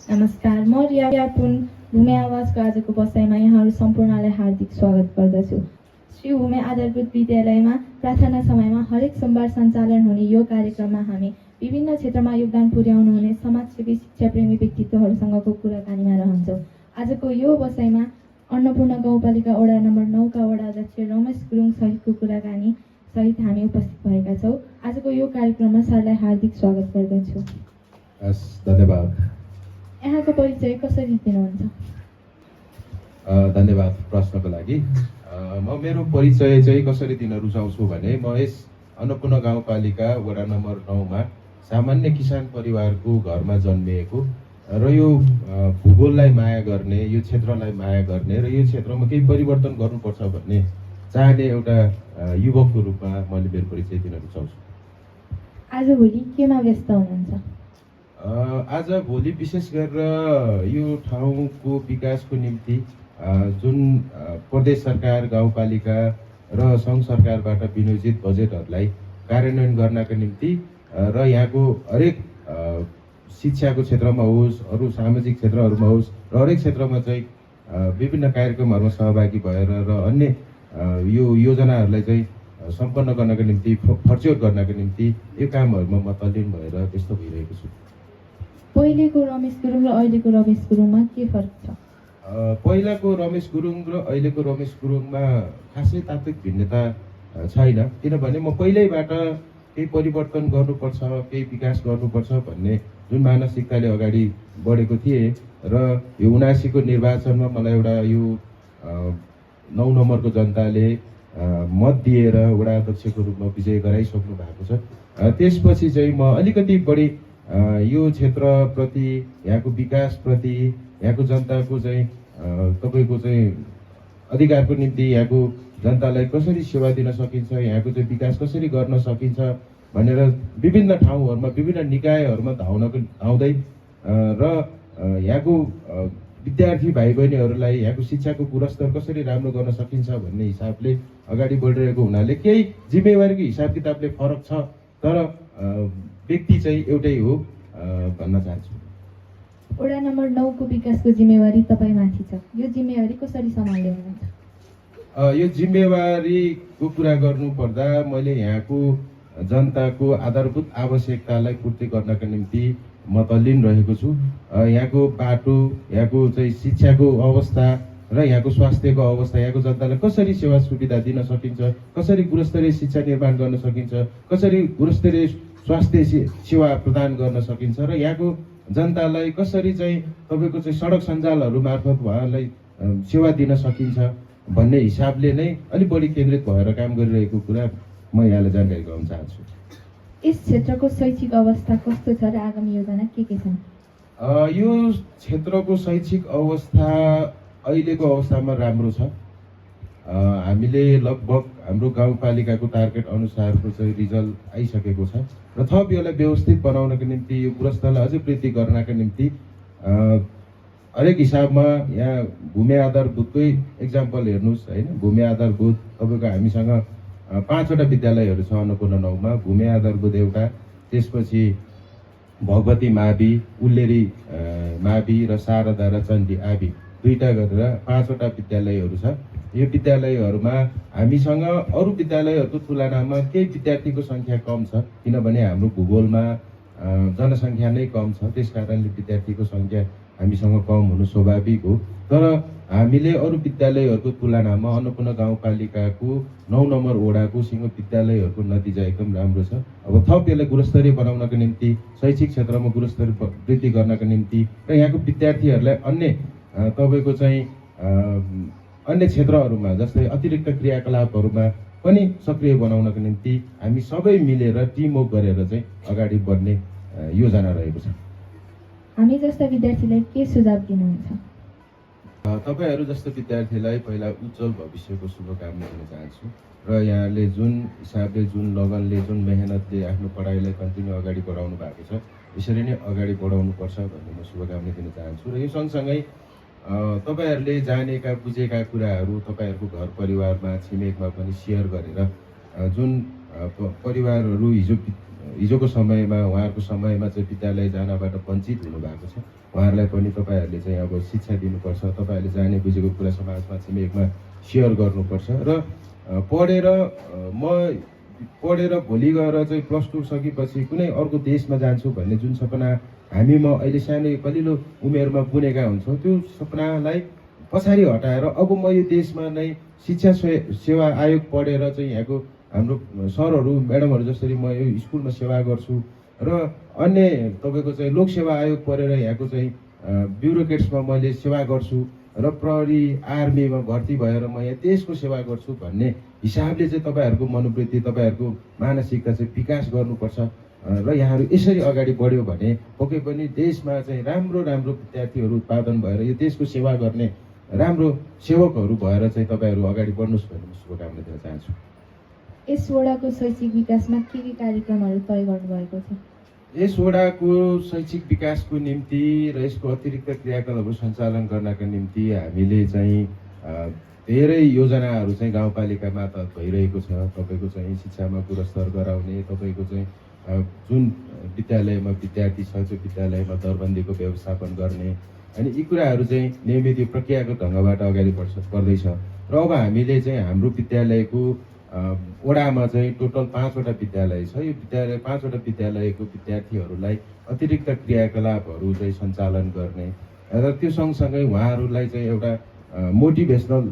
नमस्कार, म रिया पुन भूमि आवासको आजको बसाइमा यहाँहरू सम्पूर्णलाई हार्दिक स्वागत गर्दछु। श्री भूमि आधारभूत विद्यालयमा प्रार्थना समयमा हरेक सोमबार सञ्चालन हुने यो कार्यक्रममा हामी विभिन्न क्षेत्रमा योगदान पुर्याउनुहुने समाजसेवी शिक्षाप्रेमी व्यक्तित्वहरूसँगको कुराकानीमा रहन्छौँ। आजको यो बसाइमा अन्नपूर्ण गाउँपालिका वडा नम्बर 9 का वडा अध्यक्ष रमेश गुरुङ सहितको कुराकानी सहित हामी उपस्थित भएका छौँ। आजको यो कार्यक्रममा सरलाई हार्दिक स्वागत गर्दछु। धन्यवाद। यहाँको परिचय कसरी दिनुहुन्छ? धन्यवाद प्रश्नको लागि। म मेरो परिचय चाहिँ कसरी दिन रुचाउँछु भने म यस अन्नपूर्ण गाउँपालिका वडा नम्बर 9 मा सामान्य किसान परिवारको घरमा जन्मिएको र यो भूगोललाई माया गर्ने, यो क्षेत्रलाई माया गर्ने र यो क्षेत्रमा केही परिवर्तन गर्नुपर्छ भन्ने चाहने एउटा युवकको रूपमा मैले मेरो परिचय दिन रुचाउँछु। आजभोलि केमा व्यस्त हुनुहुन्छ? आज भोलि विशेष गरेर यो ठाउँको विकासको निम्ति जुन प्रदेश सरकार, गाउँपालिका र सङ्घ सरकारबाट विनियोजित बजेटहरूलाई कार्यान्वयन गर्नका निम्ति र यहाँको हरेक शिक्षाको क्षेत्रमा होस्, अरू सामाजिक क्षेत्रहरूमा होस् र हरेक क्षेत्रमा चाहिँ विभिन्न कार्यक्रमहरूमा सहभागी भएर र अन्य यो योजनाहरूलाई चाहिँ सम्पन्न गर्नका निम्ति, फर्च्योर गर्नका निम्ति यो कामहरूमा म तल्लीन भएर व्यस्त भइरहेको छु। पहिलेको रमेश गुरुङ र अहिलेको रमेश गुरुङमा के फरक छ? पहिलाको रमेश गुरुङ र अहिलेको रमेश गुरुङमा खासै तात्विक भिन्नता छैन, किनभने म पहिल्यैबाट केही परिवर्तन गर्नुपर्छ, केही विकास गर्नुपर्छ भन्ने जुन मानसिकताले अगाडि बढेको थिएँ र यो 79 को निर्वाचनमा मलाई एउटा यो 9 नम्बरको जनताले मत दिएर वडा अध्यक्षको रूपमा विजय गराइसक्नु भएको छ। त्यसपछि चाहिँ म अलिकति बढी यो क्षेत्रप्रति, यहाँको विकासप्रति, यहाँको जनताको चाहिँ तपाईँको चाहिँ अधिकारको निम्ति यहाँको जनतालाई कसरी सेवा दिन सकिन्छ, यहाँको चाहिँ विकास कसरी गर्न सकिन्छ भनेर विभिन्न ठाउँहरूमा, विभिन्न निकायहरूमा धाउँदै र यहाँको विद्यार्थी भाइ बहिनीहरूलाई यहाँको शिक्षाको गुणस्तर कसरी राम्रो गर्न सकिन्छ भन्ने हिसाबले अगाडि बढिरहेको हुनाले केही जिम्मेवारीको हिसाब किताबले फरक छ, तर व्यक्ति चाहिँ एउटै हो भन्न चाहन्छु। वडा नम्बर 9 को विकासको जिम्मेवारी तपाईँमाथि छ। यो जिम्मेवारी कसरी सम्हाल्दै हुनुहुन्छ? यो जिम्मेवारीको कुरा गर्नुपर्दा मैले यहाँको जनताको आधारभूत आवश्यकतालाई पूर्ति गर्नका निम्ति म तल्लीन रहेको छु। यहाँको बाटो, यहाँको चाहिँ शिक्षाको अवस्था र यहाँको स्वास्थ्यको अवस्था, यहाँको जनतालाई कसरी सेवा सुविधा दिन सकिन्छ, कसरी गुणस्तरीय शिक्षा निर्माण गर्न सकिन्छ, कसरी गुणस्तरीय स्वास्थ्य सेवा प्रदान गर्न सकिन्छ र यहाँको जनतालाई कसरी चाहिँ तपाईँको चाहिँ सडक सञ्जालहरू मार्फत उहाँलाई सेवा दिन सकिन्छ भन्ने हिसाबले नै अलिक बढी केन्द्रित भएर काम गरिरहेको कुरा म यहाँलाई जानकारी गराउन चाहन्छु। यस क्षेत्रको शैक्षिक अवस्था कस्तो छ र आगामी योजना के छन्? यो क्षेत्रको शैक्षिक अवस्था अहिलेको अवस्थामा राम्रो छ। हामीले लगभग हाम्रो गाउँपालिकाको टार्गेट अनुसारको चाहिँ रिजल्ट आइसकेको छ र थप यसलाई व्यवस्थित बनाउनको निम्ति, यो गुणस्तरलाई अझै वृद्धि गर्नका निम्ति हरेक हिसाबमा यहाँ भूमि आधारभूतकै एक्जाम्पल हेर्नुहोस् होइन। भूमि आधारभूत तपाईँको हामीसँग 5 वटा विद्यालयहरू छ अन्नपूर्ण 9 मा। भूमि आधारभूत एउटा, त्यसपछि भगवती मावि, उल्लेरी मावि र शारदा र चण्डी आवि, 2टा गरेर 5 वटा विद्यालयहरू छ। यो विद्यालयहरूमा हामीसँग अरू विद्यालयहरूको तुलनामा केही विद्यार्थीको सङ्ख्या कम छ, किनभने हाम्रो भूगोलमा जनसङ्ख्या नै कम छ, त्यस कारणले विद्यार्थीको सङ्ख्या हामीसँग कम हुनु स्वाभाविक हो। तर हामीले अरू विद्यालयहरूको तुलनामा अन्नपूर्ण गाउँपालिकाको 9 नम्बर वडाको सिङ्गो विद्यालयहरूको नतिजा एकदम राम्रो छ। अब थप यसलाई गुणस्तरीय बनाउनको निम्ति, शैक्षिक क्षेत्रमा गुणस्तर वृद्धि गर्नको निम्ति र यहाँको विद्यार्थीहरूलाई अन्य तपाईँको चाहिँ अन्य क्षेत्रहरूमा जस्तै अतिरिक्त क्रियाकलापहरूमा पनि सक्रिय बनाउनको निम्ति हामी सबै मिलेर टिमवर्क गरेर चाहिँ अगाडि बढ्ने योजना रहेको छ। हामी जस्ता विद्यार्थीलाई के सुझाव दिनुहुन्छ? तपाईँहरू जस्तो विद्यार्थीलाई पहिला उज्जवल भविष्यको शुभकामना दिन चाहन्छु र यहाँले जुन हिसाबले, जुन लगनले, जुन मेहनतले आफ्नो पढाइलाई कन्टिन्यू अगाडि बढाउनु भएको छ, यसरी नै अगाडि बढाउनुपर्छ भन्ने म शुभकामना दिन चाहन्छु। र यो सँगसँगै तपाईँहरूले जानेका बुझेका कुराहरू तपाईँहरूको घर परिवारमा, छिमेकमा पनि सेयर गरेर जुन परिवारहरू हिजो हिजोको समयमा उहाँहरूको समयमा चाहिँ विद्यालय जानबाट वञ्चित हुनुभएको छ। उहाँहरूलाई पनि तपाईँहरूले चाहिँ अब शिक्षा दिनुपर्छ, तपाईँहरूले जाने बुझेको कुरा समाजमा छिमेकमा सेयर गर्नुपर्छ र पढेर भोलि गएर चाहिँ +2 सकेपछि कुनै अर्को देशमा जान्छु भन्ने जुन सपना हामीमा अहिले सानै कलिलो उमेरमा बुनेका हुन्छौँ, त्यो सपनालाई पछाडि हटाएर अब म यो देशमा नै शिक्षा सेवा आयोग पढेर चाहिँ यहाँको हाम्रो सरहरू म्याडमहरू जसरी म यो स्कुलमा सेवा गर्छु र अन्य तपाईँको चाहिँ लोकसेवा आयोग पढेर यहाँको चाहिँ ब्युरोक्रेट्समा मैले सेवा गर्छु र प्रहरी आर्मीमा भर्ती भएर म यहाँ देशको सेवा गर्छु भन्ने हिसाबले चाहिँ तपाईँहरूको मनोवृत्ति, तपाईँहरूको मानसिकता चाहिँ विकास गर्नुपर्छ र यहाँहरू यसरी अगाडि बढ्यो भने पक्कै पनि देशमा चाहिँ राम्रो राम्रो विद्यार्थीहरू उत्पादन भएर यो देशको सेवा गर्ने राम्रो सेवकहरू भएर चाहिँ तपाईँहरू अगाडि बढ्नुहोस् भन्ने म शुभकामना दिन चाहन्छु। यस वडाको शैक्षिक विकासमा के कार्यक्रमहरू तय गर्नुभएको छ? यस वडाको शैक्षिक विकासको निम्ति र यसको अतिरिक्त क्रियाकलापहरू सञ्चालन गर्नका निम्ति हामीले चाहिँ धेरै योजनाहरू चाहिँ गाउँपालिकामा त भइरहेको छ। तपाईँको चाहिँ शिक्षामा गुणस्तर गराउने, तपाईँको चाहिँ जुन विद्यालयमा विद्यार्थी छ त्यो विद्यालयमा दरबन्दीको व्यवस्थापन गर्ने, अनि यी कुराहरू चाहिँ नियमित यो प्रक्रियाको ढङ्गबाट अगाडि बढ्दैछ र अब हामीले चाहिँ हाम्रो विद्यालयको वडामा चाहिँ टोटल 5वटा विद्यालय छ। यो विद्यालय 5वटा विद्यालयको विद्यार्थीहरूलाई अतिरिक्त क्रियाकलापहरू चाहिँ सञ्चालन गर्ने र त्यो सँगसँगै उहाँहरूलाई चाहिँ एउटा मोटिभेसनल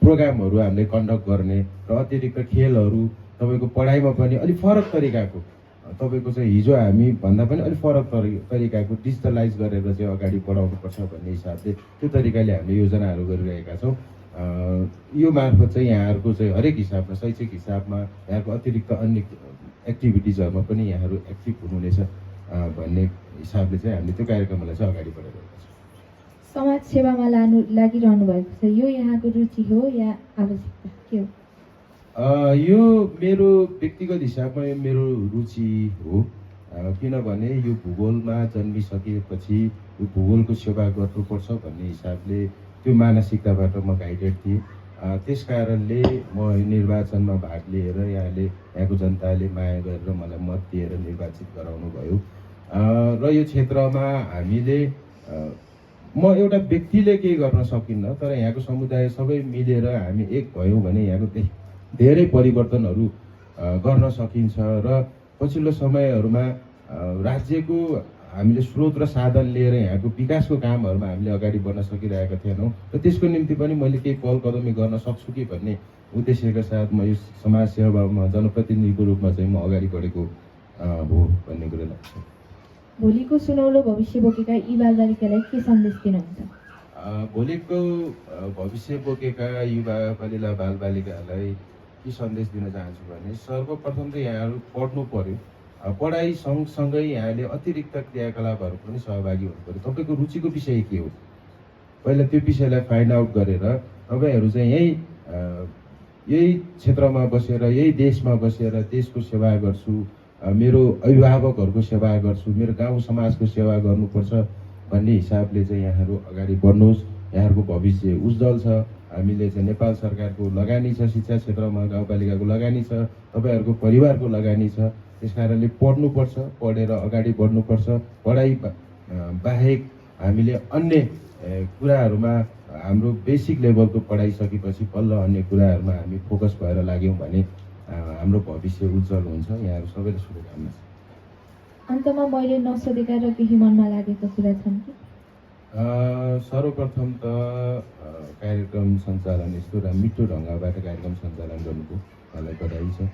प्रोग्रामहरू हामीले कन्डक्ट गर्ने र अतिरिक्त खेलहरू, तपाईँको पढाइमा पनि अलिक फरक तरिकाको, तपाईँको चाहिँ हिजो हामी भन्दा पनि अलिक फरक तरिकाको डिजिटलाइज गरेर चाहिँ अगाडि बढाउनुपर्छ भन्ने हिसाबले त्यो तरिकाले हामीले योजनाहरू गरिरहेका छौँ। यो मार्फत चाहिँ यहाँहरूको चाहिँ हरेक हिसाबमा, शैक्षिक हिसाबमा यहाँको अतिरिक्त अन्य एक्टिभिटिजहरूमा पनि यहाँहरू एक्टिभ हुनुहुनेछ भन्ने हिसाबले चाहिँ हामीले त्यो कार्यक्रमलाई चाहिँ अगाडि बढाइरहेका छौँ। समाज सेवामा लागिरहनु भएको छ, यो यहाँको रुचि हो या आवश्यकता के हो? यो मेरो व्यक्तिगत हिसाबमा यो मेरो रुचि हो। किनभने यो भूगोलमा जन्मिसकेपछि यो भूगोलको सेवा गर्नुपर्छ भन्ने हिसाबले त्यो मानसिकताबाट म गाइडेड थिएँ। त्यस कारणले म निर्वाचनमा भाग लिएर यहाँको जनताले माया गरेर मलाई मत दिएर निर्वाचित गराउनु भयो र यो क्षेत्रमा हामीले म एउटा व्यक्तिले केही गर्न सकिन्न, तर यहाँको समुदाय सबै मिलेर हामी एक भयौँ भने यहाँको धेरै परिवर्तनहरू गर्न सकिन्छ र पछिल्लो समयहरूमा राज्यको हामीले स्रोत र साधन लिएर यहाँको विकासको कामहरूमा हामीले अगाडि बढ्न सकिरहेका थिएनौँ र त्यसको निम्ति पनि मैले केही पहल कदमी गर्न सक्छु कि भन्ने उद्देश्यका साथ म यो समाज सेवामा जनप्रतिनिधिको रूपमा चाहिँ म अगाडि बढेको हो भन्ने कुरा लाग्छ। भोलिको सुनौलो भविष्य बोकेका यी बालबालिकालाई के सन्देश दिनुहुन्छ? भोलिको भविष्य बोकेका युवा बालबालिकाहरूलाई के सन्देश दिन चाहन्छु भने सर्वप्रथम चाहिँ यहाँहरू पढ्नु पर्यो। पढाइ सँगसँगै यहाँले अतिरिक्त क्रियाकलापहरू पनि सहभागी हुनु पर्यो। तपाईँको रुचिको विषय के हो पहिला त्यो विषयलाई फाइन्ड आउट गरेर तपाईँहरू चाहिँ यही क्षेत्रमा बसेर, यही देशमा बसेर देशको सेवा गर्छु, मेरो अभिभावकहरूको सेवा गर्छु, मेरो गाउँ समाजको सेवा गर्नुपर्छ भन्ने हिसाबले चाहिँ यहाँहरू अगाडि बढ्नुहोस्। यहाँहरूको भविष्य उज्जवल छ। हामीले चाहिँ नेपाल सरकारको लगानी छ, शिक्षा क्षेत्रमा गाउँपालिकाको लगानी छ, तपाईँहरूको परिवारको लगानी छ। त्यस कारणले पढ्नुपर्छ, पढेर अगाडि बढ्नुपर्छ। पढाइ बाहेक हामीले अन्य कुराहरूमा हाम्रो बेसिक लेभलको पढाइसकेपछि बल्ल अन्य कुराहरूमा हामी फोकस भएर लाग्यौँ भने हाम्रो भविष्य उज्जवल हुन्छ। यहाँहरू सबैलाई शुभकामना छ। अन्तमा मैले नसोधेका र केही मनमा लागेका कुरा छन् कि? सर्वप्रथम त कार्यक्रम सञ्चालन यस्तो मिठो ढङ्गबाट कार्यक्रम सञ्चालन गर्नुको मलाई बधाई छ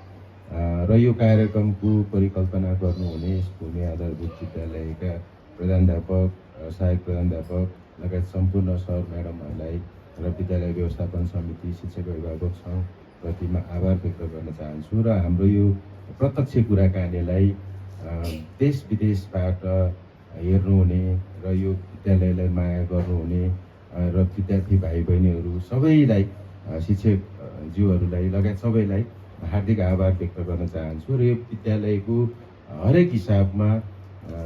र यो कार्यक्रमको परिकल्पना गर्नुहुने भूमि आधारभूत विद्यालयका प्रधानाध्यापक, सहायक प्रधानाध्यापक लगायत सम्पूर्ण सर म्याडमहरूलाई र विद्यालय व्यवस्थापन समिति, शिक्षक अभिभावक सङ्घ प्रतिमा आभार व्यक्त गर्न चाहन्छु र हाम्रो यो प्रत्यक्ष कुराकानीलाई देश विदेशबाट हेर्नुहुने र यो विद्यालयलाई माया गर्नुहुने र विद्यार्थी भाइ बहिनीहरू सबैलाई, शिक्षकज्यूहरूलाई लगायत सबैलाई हार्दिक आभार व्यक्त गर्न चाहन्छु र यो विद्यालयको हरेक हिसाबमा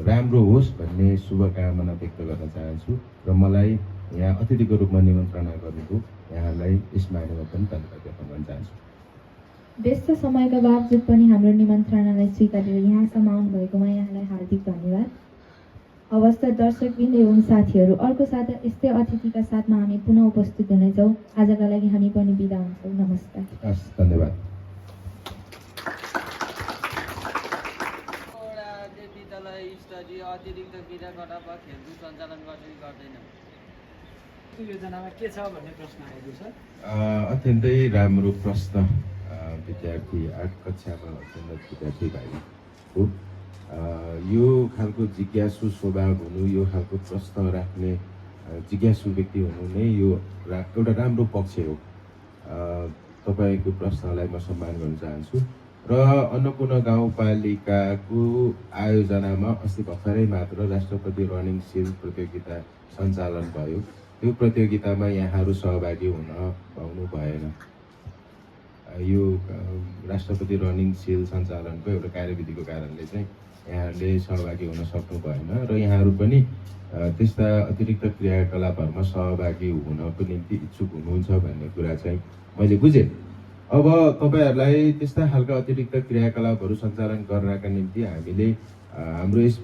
राम्रो होस् भन्ने शुभकामना व्यक्त गर्न चाहन्छु र मलाई यहाँ अतिथिको रूपमा निमन्त्रणा गर्नुको यहाँलाई यस माध्यमबाट पनि धन्यवाद व्यक्त गर्न चाहन्छु। व्यस्त समयका बावजुद पनि हाम्रो निमन्त्रणालाई स्वीकारेर यहाँसम्म आउनुभएकोमा यहाँलाई हार्दिक धन्यवाद। हवस् त दर्शकवृन्द एवं साथीहरू, अर्को साता यस्तै अतिथिका साथमा हामी पुनः उपस्थित हुनेछौँ। आजका लागि हामी पनि बिदा हुन्छौँ। नमस्कार। हस्, धन्यवाद। विद्यालय स्तरीय अतिरिक्त क्रियाकलाप वा खेलकुद सञ्चालन गर्ने कि गर्दैन? योजनामा के छ भन्ने प्रश्न आएको छ। अत्यन्तै राम्रो प्रश्न। विद्यार्थी 8 कक्षामा अध्ययनरत विद्यार्थी भाइको यो खालको जिज्ञासु स्वभाव हुनु, यो खालको प्रश्न राख्ने जिज्ञासु व्यक्ति हुनु नै यो एउटा राम्रो पक्ष हो। तपाईँको प्रश्नलाई म सम्मान गर्न चाहन्छु। र अन्नपूर्ण गाउँपालिकाको आयोजनामा अस्ति भर्खरै मात्र राष्ट्रपति रनिङ सिल प्रतियोगिता सञ्चालन भयो। त्यो प्रतियोगितामा यहाँहरू सहभागी हुन पाउनु भएन। यो राष्ट्रपति रनिङ सिल सञ्चालनको एउटा कार्यविधिको कारणले चाहिँ यहाँहरूले सहभागी हुन सक्नु भएन र यहाँहरू पनि त्यस्ता अतिरिक्त क्रियाकलापहरूमा सहभागी हुनको निम्ति इच्छुक हुनुहुन्छ भन्ने कुरा चाहिँ मैले बुझेँ। अब तपाईँहरूलाई त्यस्ता खालका अतिरिक्त क्रियाकलापहरू सञ्चालन गर्नका निम्ति हामीले हाम्रो यस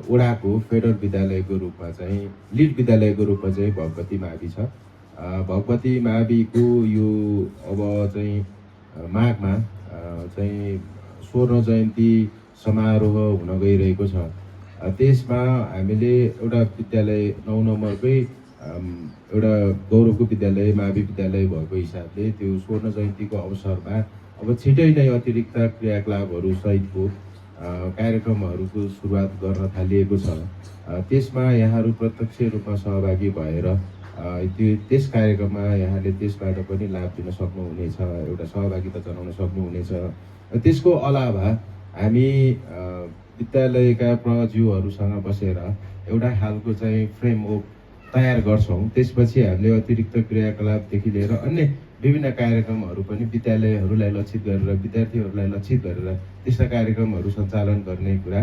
वडाको फेडरल विद्यालयको रूपमा चाहिँ लिड विद्यालयको रूपमा चाहिँ भगवती मावि छ। भगवती माविको यो अब चाहिँ माघमा चाहिँ स्वर्ण जयन्ती समारोह हुन गइरहेको छ। त्यसमा हामीले एउटा विद्यालय 9 नम्बरकै एउटा गौरवको विद्यालय मावि विद्यालय भएको हिसाबले त्यो स्वर्ण जयन्तीको अवसरमा अब छिटै नै अतिरिक्त क्रियाकलापहरू सहितको कार्यक्रमहरूको सुरुवात गर्न थालिएको छ। त्यसमा यहाँहरू प्रत्यक्ष रूपमा सहभागी भएर त्यस कार्यक्रममा यहाँले त्यसबाट पनि लाभ लिन सक्नुहुनेछ, एउटा सहभागिता जनाउन सक्नुहुनेछ। त्यसको अलावा हामी विद्यालयका प्रज्यूहरूसँग बसेर एउटा खालको चाहिँ फ्रेमवर्क तयार गर्छौँ। त्यसपछि हामीले अतिरिक्त क्रियाकलापदेखि लिएर अन्य विभिन्न कार्यक्रमहरू पनि विद्यालयहरूलाई लक्षित गरेर विद्यार्थीहरूलाई लक्षित गरेर त्यस्ता कार्यक्रमहरू सञ्चालन गर्ने कुरा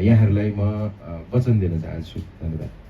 यहाँहरूलाई म वचन दिन चाहन्छु। धन्यवाद।